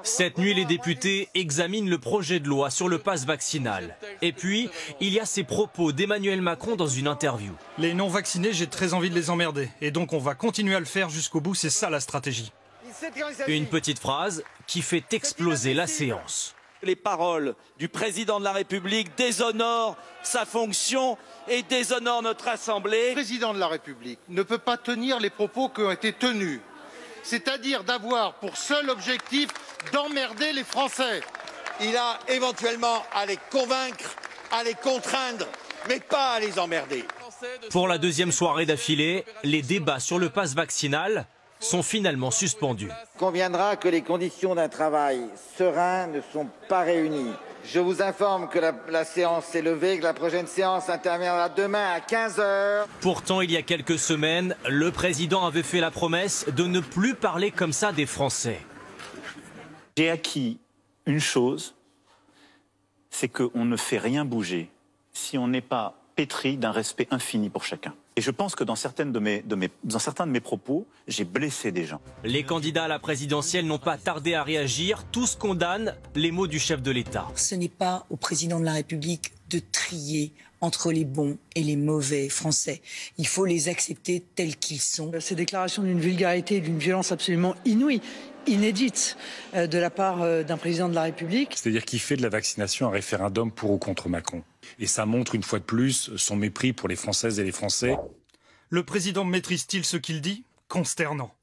Cette nuit, les députés examinent le projet de loi sur le pass vaccinal. Et puis, il y a ces propos d'Emmanuel Macron dans une interview. Les non-vaccinés, j'ai très envie de les emmerder. Et donc on va continuer à le faire jusqu'au bout, c'est ça la stratégie. Une petite phrase qui fait exploser la séance. Les paroles du président de la République déshonorent sa fonction et déshonorent notre Assemblée. Le président de la République ne peut pas tenir les propos qui ont été tenus, c'est-à-dire d'avoir pour seul objectif d'emmerder les Français. Il a éventuellement à les convaincre, à les contraindre, mais pas à les emmerder. Pour la deuxième soirée d'affilée, les débats sur le pass vaccinal sont finalement suspendus. Il conviendra que les conditions d'un travail serein ne sont pas réunies. Je vous informe que la séance s'est levée, que la prochaine séance interviendra demain à 15 h. Pourtant, il y a quelques semaines, le président avait fait la promesse de ne plus parler comme ça des Français. J'ai acquis une chose, c'est qu'on ne fait rien bouger si on n'est pas pétri d'un respect infini pour chacun. Et je pense que dans certains de mes propos, j'ai blessé des gens. Les candidats à la présidentielle n'ont pas tardé à réagir. Tous condamnent les mots du chef de l'État. Ce n'est pas au président de la République de trier entre les bons et les mauvais Français. Il faut les accepter tels qu'ils sont. Ces déclarations d'une vulgarité et d'une violence absolument inouïe, inédite de la part d'un président de la République. C'est-à-dire qu'il fait de la vaccination un référendum pour ou contre Macron. Et ça montre une fois de plus son mépris pour les Françaises et les Français. Le président maîtrise-t-il ce qu'il dit? Consternant.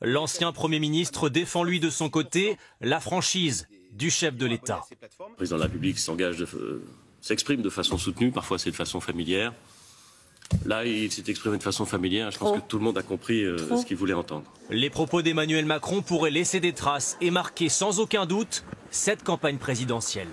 L'ancien Premier ministre défend lui de son côté la franchise du chef de l'État. Le président de la République s'exprime de façon soutenue, parfois c'est de façon familière. Là, il s'est exprimé de façon familière. Je pense que tout le monde a compris ce qu'il voulait entendre. Les propos d'Emmanuel Macron pourraient laisser des traces et marquer sans aucun doute cette campagne présidentielle.